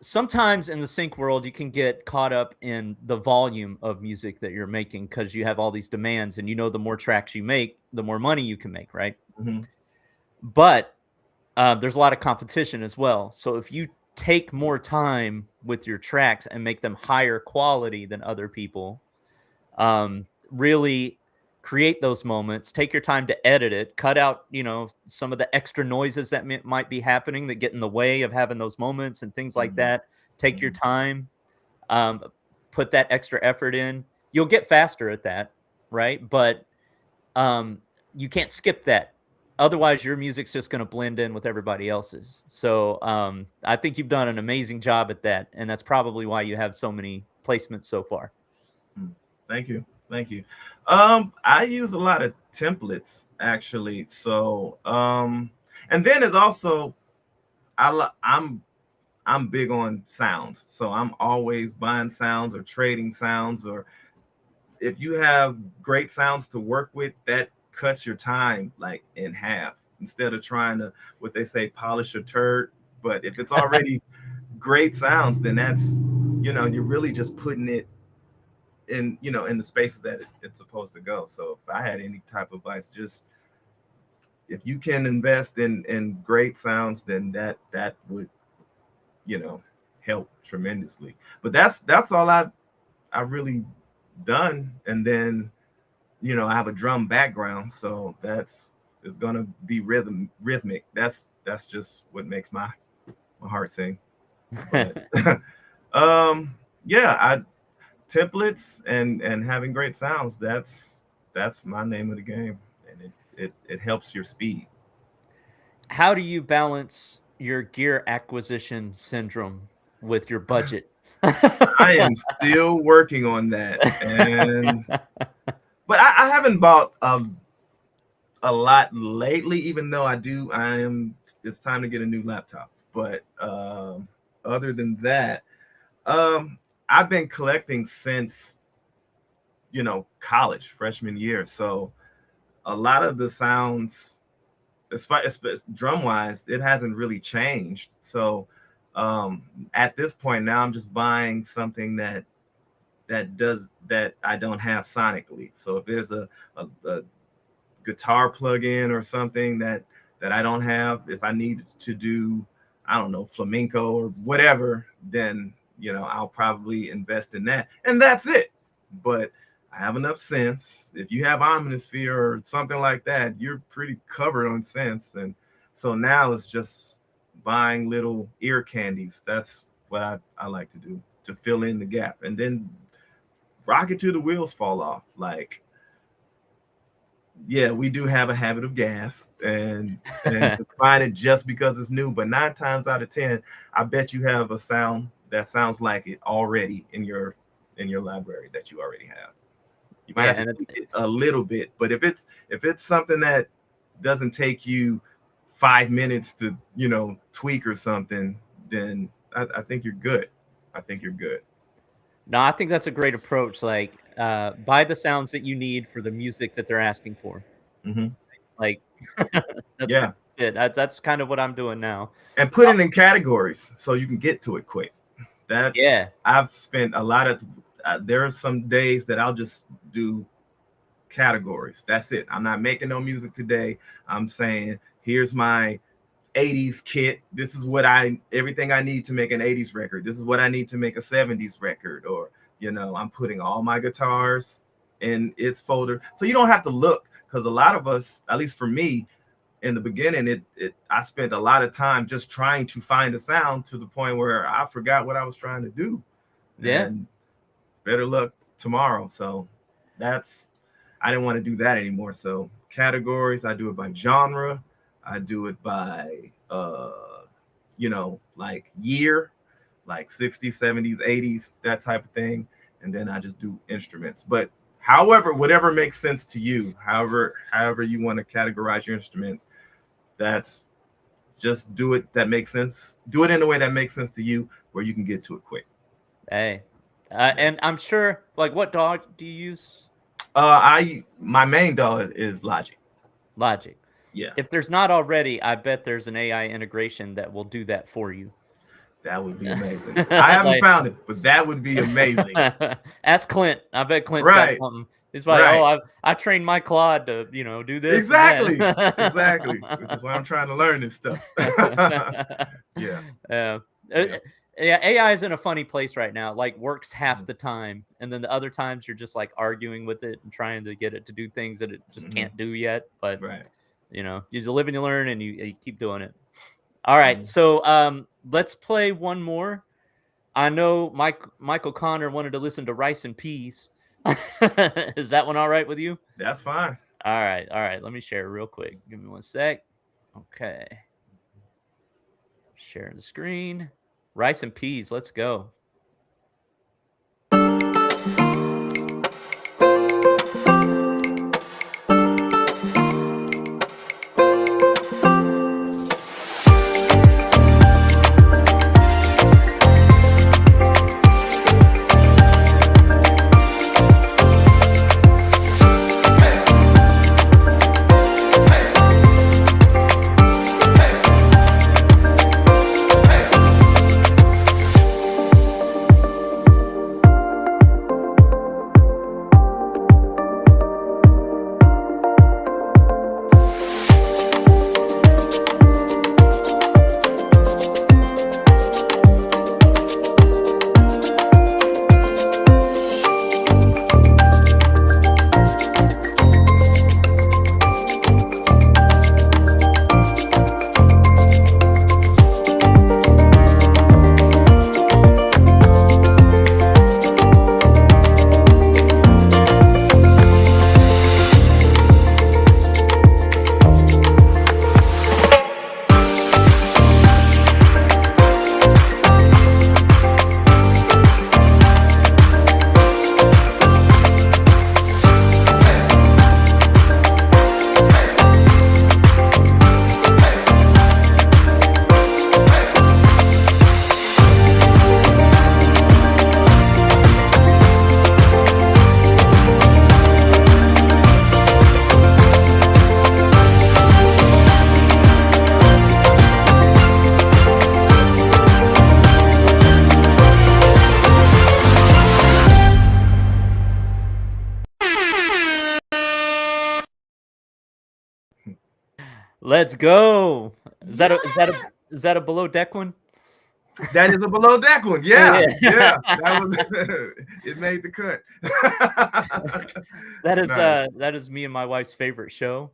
sometimes in the sync world you can get caught up in the volume of music that you're making because you have all these demands, and you know the more tracks you make, the more money you can make, right? Mhm, But there's a lot of competition as well. So if you take more time with your tracks and make them higher quality than other people, really create those moments, take your time to edit it, cut out, some of the extra noises that might be happening that get in the way of having those moments and things like mhm, that. Take your mhm, time, um, put that extra effort in. You'll get faster at that, right? But um, you can't skip that. Otherwise, your music's just going to blend in with everybody else's. So I think you've done an amazing job at that, and that's probably why you have so many placements so far. mm. Thank you. Thank you. I use a lot of templates actually. So, and then it's also I'm big on sounds. So I'm always buying sounds or trading sounds, or if you have great sounds to work with, that cuts your time like in half instead of trying to, what they say, polish a turd. But if it's already great sounds, then that's, you're really just putting it in, in the spaces that it's supposed to go. So if I had any type of advice, just if you can invest in great sounds, then that would, you know help tremendously. But that's all I really done. And then, I have a drum background, so that's it's gonna be rhythmic. That's just what makes my heart sing. But um yeah, I templates and having great sounds, that's my name of the game. And it helps your speed. How do you balance your gear acquisition syndrome with your budget? I am still working on that. And but I haven't bought a lot lately, even though I am, it's time to get a new laptop. But other than that, um, I've been collecting since, college, freshman year. So a lot of the sounds, drum wise, it hasn't really changed. So at this point now, I'm just buying something that I don't have sonically. So if there's a guitar plug-in or something that I don't have, if I need to do, I don't know, flamenco or whatever, then I'll probably invest in that, and that's it. But I have enough sense. If you have Omnisphere or something like that, you're pretty covered on sense. And so now it's just buying little ear candies. That's what I like to do to fill in the gap, and then rock it till the wheels fall off. Like, yeah, we do have a habit of gas and just buying it just because it's new. But 9 times out of 10, I bet you have a sound that sounds like it already in your library that you already have. You might Yeah, have to and tweak it a little bit, but if it's something that doesn't take you 5 minutes to tweak or something, then I think you're good. I think you're good. no, I think that's a great approach. Like, buy the sounds that you need for the music that they're asking for. Hmm. Like, that's Yeah, pretty much it. That's kind of what I'm doing now. and put it in categories so you can get to it quick. That's Yeah, I've spent a lot of there are some days that I'll just do categories. That's it. I'm not making no music today. I'm saying, here's my 80s kit. This is what I everything I need to make an 80s record. This is what I need to make a 70s record. Or, I'm putting all my guitars in its folder. So you don't have to look, because a lot of us, at least for me, in the beginning, it I spent a lot of time just trying to find a sound, to the point where I forgot what I was trying to do. yeah. And better luck tomorrow. So that's I didn't want to do that anymore. So categories, I do it by genre, I do it by like year, like 60s, 70s, 80s, that type of thing. and then I just do instruments. But however, whatever makes sense to you, however you want to categorize your instruments, that's just do it that makes sense. Do it in a way that makes sense to you, where you can get to it quick. Hey, Yeah. and I'm sure, like, what dog do you use? I my main dog is Logic. Logic. Yeah, If there's not already, I bet there's an AI integration that will do that for you. that would be amazing. I haven't Like, found it, but that would be amazing. ask Clint. I bet Clint's got Right, something. He's like, oh, right. I trained my Claude to, do this and Exactly, exactly. that. Which is why I'm trying to learn this stuff. Yeah, Yeah. Uh, yeah. yeah, AI is in a funny place right now. Like, works half Mhm, the time, and then the other times you're just like arguing with it and trying to get it to do things that it just mhm. can't do yet. But Right. you live and you learn, and you keep doing it. All right, Mhm. so let's play one more. I know Michael Connor wanted to listen to Rice and Peas. Is that one all right with you? That's fine. All right. Let me share real quick. Give me one sec. Okay, sharing the screen. Rice and Peas. Let's go. Let's go. Is that a is that a Yeah, is that a below deck one? that is a below deck one. Yeah, Yeah. yeah. That was it made the cut. Nice. That is me and my wife's favorite show.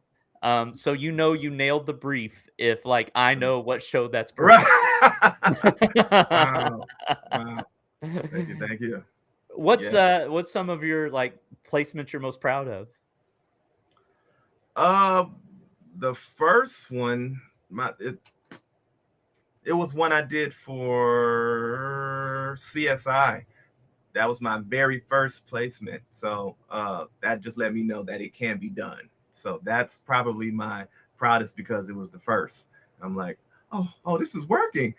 So you nailed the brief if like I know what show that's perfect. Right. Wow. Wow. Thank you. Thank you. Yeah. What's some of your like placements you're most proud of? Uh, the first one, it was one I did for CSI. That was my very first placement. So that just let me know that it can be done. So that's probably my proudest because it was the first. I'm like, oh, this is working.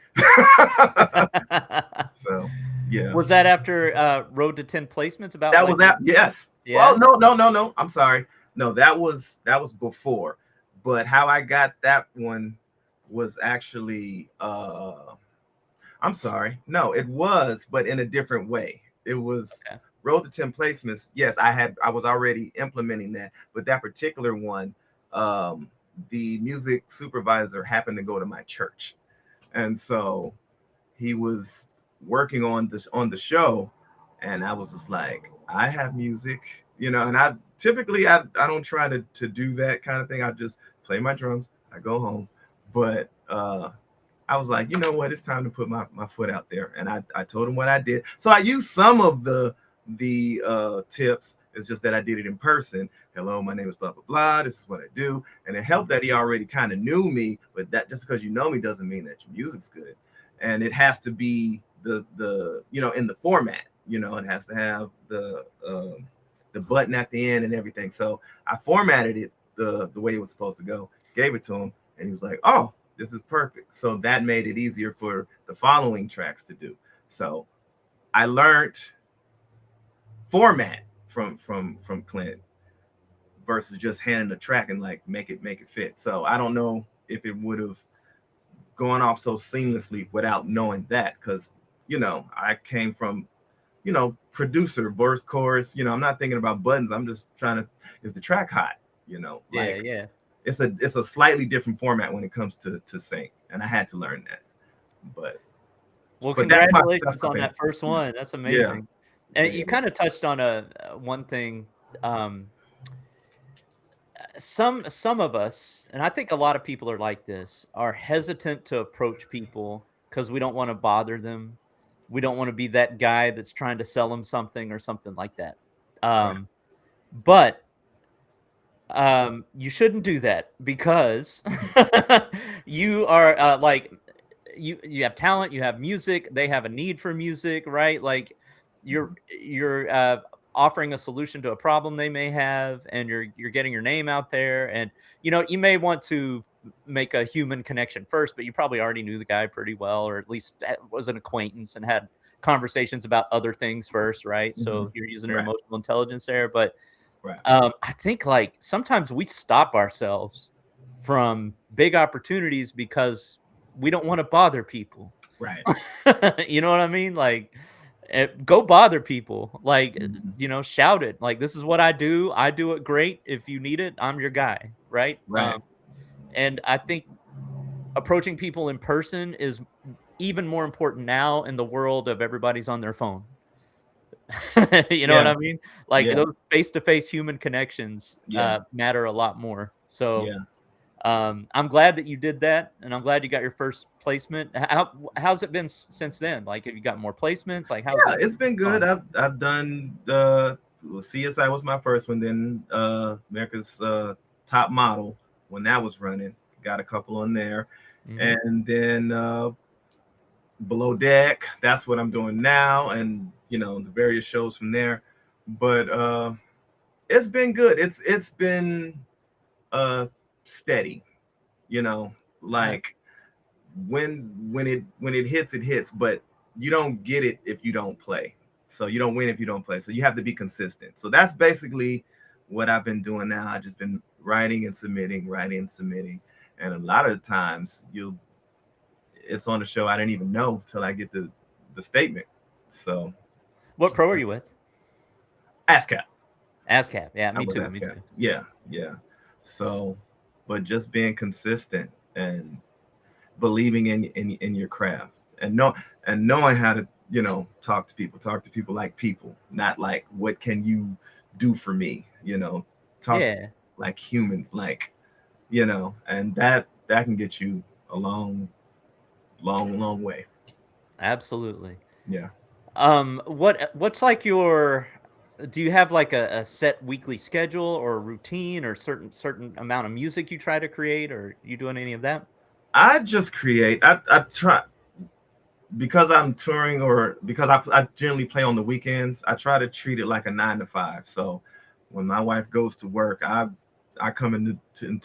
So yeah, Was that after Road to 10 placements about that like was that. Yes. Well, yeah? no. I'm sorry. No, that was before. But how I got that one was actually I'm sorry. No, it was, but in a different way. It was Okay. Road to 10 placements. Yes, I was already implementing that, but that particular one, um, the music supervisor happened to go to my church. And so he was working on the show, and I was just like, I have music, and I typically I don't try to do that kind of thing. I just play my drums, I go home. But I was like, you know what? It's time to put my foot out there. And I told him what I did. So I used some of the tips. It's just that I did it in person. Hello, my name is blah blah blah. This is what I do. And it helped that he already kind of knew me, but that just because you know me doesn't mean that your music's good. And it has to be the in the format. You know, it has to have the button at the end and everything. So I formatted it the way it was supposed to go, gave it to him, and he was like, "Oh, this is perfect." So that made it easier for the following tracks to do. So I learned format from Clint versus just handing a track and like make it fit. So I don't know if it would have gone off so seamlessly without knowing that, because I came from producer, verse, chorus. I'm not thinking about buttons. I'm just trying to, is the track hot? Yeah, Like yeah. it's a slightly different format when it comes to sync, and I had to learn that. But Well, that's congratulations my on favorite. that first one. That's Yeah, amazing. And yeah, you kind of touched on a one thing. Um, some of us, and I think a lot of people are like this, are hesitant to approach people because we don't want to bother them. We don't want to be that guy that's trying to sell them something or something like that. right. But you shouldn't do that because you are like you have talent, you have music, they have a need for music, right? Like you're Mhm. you're offering a solution to a problem they may have, and you're getting your name out there, and you may want to make a human connection first, but you probably already knew the guy pretty well, or at least was an acquaintance and had conversations about other things first, right? So Mhm. you're using your Right, emotional intelligence there. But right, I think, like, sometimes we stop ourselves from big opportunities because we don't wanna bother people. right. You know what I mean? Like, go bother people. Like, Mhm. shout it. Like, "This is what I do. I do it great. If you need it, I'm your guy." Right? Right. And I think approaching people in person is even more important now in the world of everybody's on their phone. You know what Yeah, I mean? Like, yeah, those face-to-face human connections, yeah, matter a lot more. So, yeah. I'm glad that you did that, and I'm glad you got your first placement. How's it been since then? Like, have you got more placements? Like, how's Yeah, it it's been good. gone? I've done the CSI was my first one, then America's Top Model when that was running. Got a couple on there. Mhm. And then Below Deck, that's what I'm doing now, and the various shows from there. But it's been good. It's been uh steady, you know, Right. like when it hits, it hits, but you don't get it if you don't play. So you don't win if you don't play. So you have to be consistent. So that's basically what I've been doing now. I just been writing and submitting. And a lot of the times you'll it's on the show I didn't even know till I get the statement. So What pro are you with? ASCAP. ASCAP. Yeah, I me was too, me ASCAP. too. Yeah, yeah. So but just being consistent and believing in your craft, and knowing how to talk to people like people, not like what can you do for me, talk Yeah, like humans, like and that can get you a long way. absolutely. Yeah. What's like your do you have like a set weekly schedule or a routine or certain amount of music you try to create, or you doing any of that? I just create. I try, because I'm touring, or because I generally play on the weekends. I try to treat it like a 9 to 5. So when my wife goes to work, I come into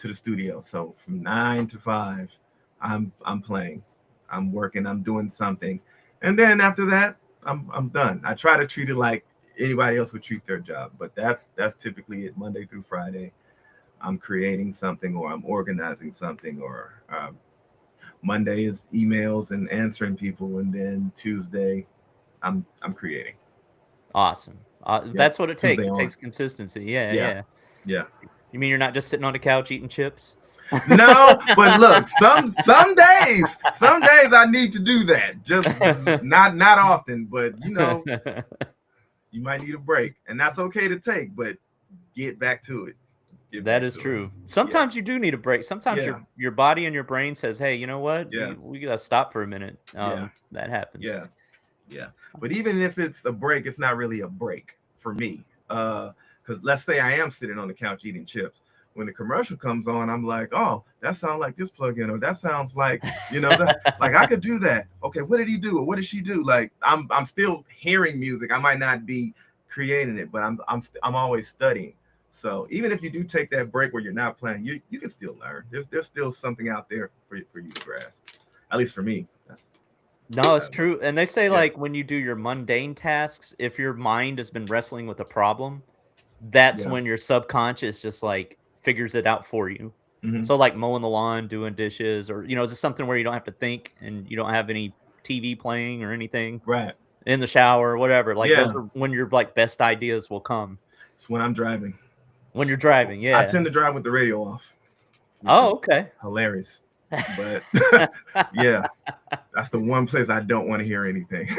the studio. So from 9 to 5, I'm playing, I'm working, I'm doing something, and then after that, I'm done. I try to treat it like anybody else would treat their job, but that's typically it. Monday through Friday, I'm creating something, or I'm organizing something, or Monday is emails and answering people, and then Tuesday I'm creating. Awesome. Yep. That's what it takes. Tuesday It on. takes consistency. Yeah, Yeah. yeah. Yeah. You mean you're not just sitting on the couch eating chips? No, but look, some days I need to do that. Just not often, but you might need a break, and that's okay to take. But get back to it. Get That back is to it. true. Yeah. Sometimes you do need a break. Sometimes Yeah. your body and your brain says, "Hey, you know what? Yeah. We gotta stop for a minute." Yeah. That happens. Yeah. Yeah. But even if it's a break, it's not really a break for me. Because let's say I am sitting on the couch eating chips. when the commercial comes on, I'm like, oh, that sounds like this plugin, or that sounds like, that, like I could do that. Okay, what did he do, or what did she do? Like I'm still hearing music. I might not be creating it, but I'm always studying. So even if you do take that break where you're not playing, you can still learn. There's still something out there for you to grasp. At least for me, that's No, it's true. And they say yeah. like when you do your mundane tasks, if your mind has been wrestling with a problem, that's Yeah. when your subconscious just like figures it out for you. Hmm. So like mowing the lawn, doing dishes, or is it something where you don't have to think and you don't have any TV playing or anything Right. in the shower or whatever? Like those Yeah. are when your like best ideas will come. It's when I'm driving. When you're driving, I yeah. tend to drive with the radio off, which Oh, is okay. hilarious. But yeah, that's the one place I don't want to hear anything.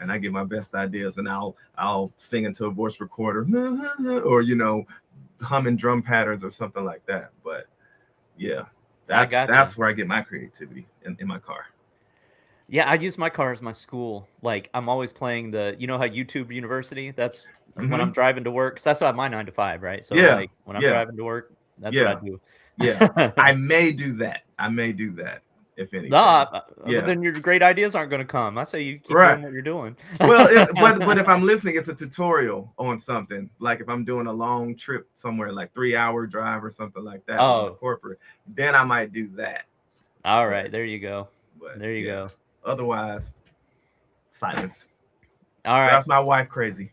And I get my best ideas, and I'll sing into a voice recorder, or humming drum patterns or something like that. But yeah, I that's gotcha. where I get my creativity in my car. Yeah, I use my car as my school. Like, I'm always playing how YouTube University? That's when I'm Hmm. driving to work. 'Cause that's not my 9 to 5, right? So, Yeah, like, when I'm yeah, driving to work, that's what I yeah, do. yeah. I may do that. I may do that if anything. Nah, but Yeah, then your great ideas aren't gonna come. I say you keep right. doing what you're doing. Well, but if I'm listening, it's a tutorial on something. Like if I'm doing a long trip somewhere, like 3 hour drive or something like that on a Oh, corporate, then I might do that. But alright, there you go. but There you yeah, go. otherwise silence. Alright. Drives my wife crazy.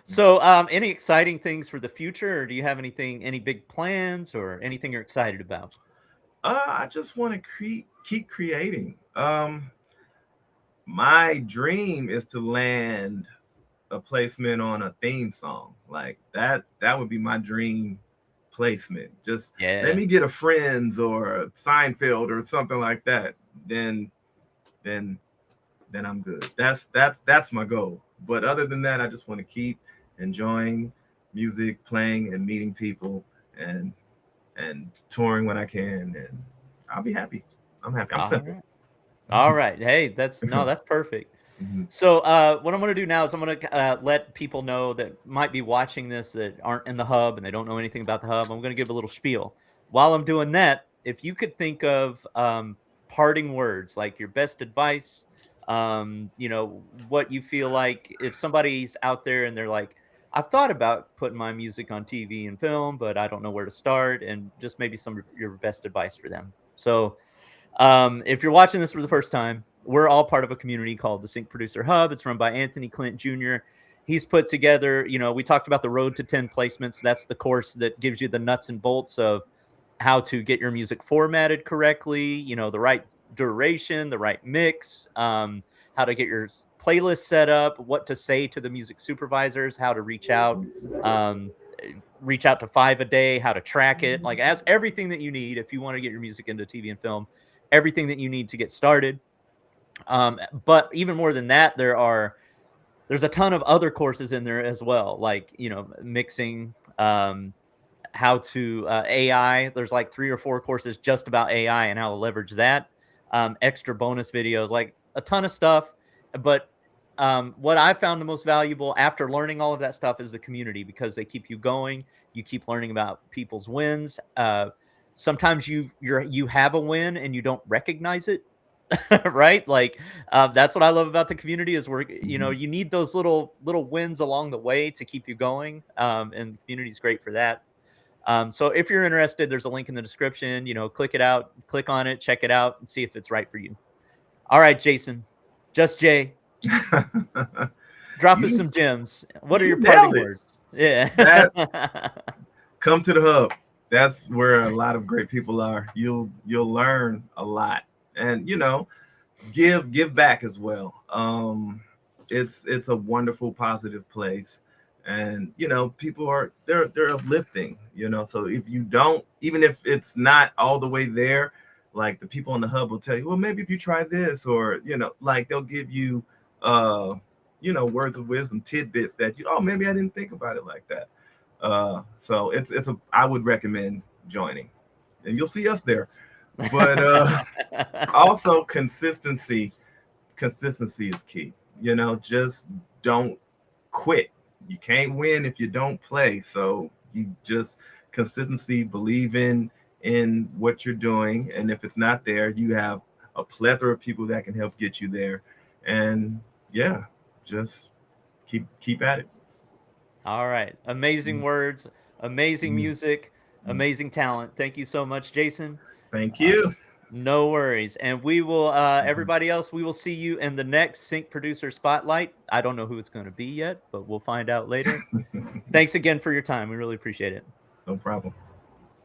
So, any exciting things for the future, or do you have any big plans or anything you're excited about? I just want to keep creating. My dream is to land a placement on a theme song like that. That would be my dream placement. Just let Yeah. me get a Friends or a Seinfeld or something like that. Then then then I'm good. That's my goal. But other than that, I just want to keep enjoying music, playing and meeting people, and touring when I can, and I'll be happy. I'm happy. I'm simple. Alright. Alright. Hey, that's perfect. Mhm. So, what I'm gonna do now is I'm gonna let people know that might be watching this that aren't in the hub and they don't know anything about the hub. I'm gonna give a little spiel. While I'm doing that, if you could think of parting words, like your best advice, what you feel like if somebody's out there and they're like, I've thought about putting my music on TV and film, but I don't know where to start, and just maybe some of your best advice for them. So, if you're watching this for the first time, we're all part of a community called the Sync Producer Hub. It's run by Anthony Clint Jr. He's put together, we talked about the Road to 10 Placements. That's the course that gives you the nuts and bolts of how to get your music formatted correctly, the right duration, the right mix, how to get your playlist set up, what to say to the music supervisors, how to um, reach out to 5 a day, how to track it, like as everything that you need if you want to get your music into TV and film, everything that you need to get started. But even more than that, there's a ton of other courses in there as well, like mixing, how to AI. There's like 3 or 4 courses just about AI and how to leverage that. Extra bonus videos, like a ton of stuff. But what I found the most valuable after learning all of that stuff is the community, because they keep you going. You keep learning about people's wins. Sometimes you have a win and you don't recognize it, right? Like that's what I love about the community is where Mhm. you need those little wins along the way to keep you going. And the community is great for that. So if you're interested, there's a link in the description. Click it out, click on it, check it out, and see if it's right for you. All right, Jason, just Jay, drop us you some gems. What are your you nailed parting it. words? Yeah. That's come to the hub. That's where a lot of great people are. You'll learn a lot, and give back as well. It's a wonderful, positive place, and people are they're uplifting. So if you don't, even if it's not all the way there, like the people on the hub will tell you, well, maybe if you try this, or like they'll give you words of wisdom, tidbits that oh, maybe I didn't think about it like that. So it's a I would recommend joining, and you'll see us there. But also consistency is key. Just don't quit. you can't win if you don't play. So you just consistency, believe in what you're doing, and if it's not there, you have a plethora of people that can help get you there. And yeah, just keep at it. All right. Amazing Mm, words, amazing mm, music, mm. amazing talent. Thank you so much, Jason. Thank Uh, you. no worries. And we will, Mhm. everybody else, we will see you in the next Sync Producer Spotlight. I don't know who it's going to be yet, but we'll find out later. Thanks again for your time. We really appreciate it. No problem.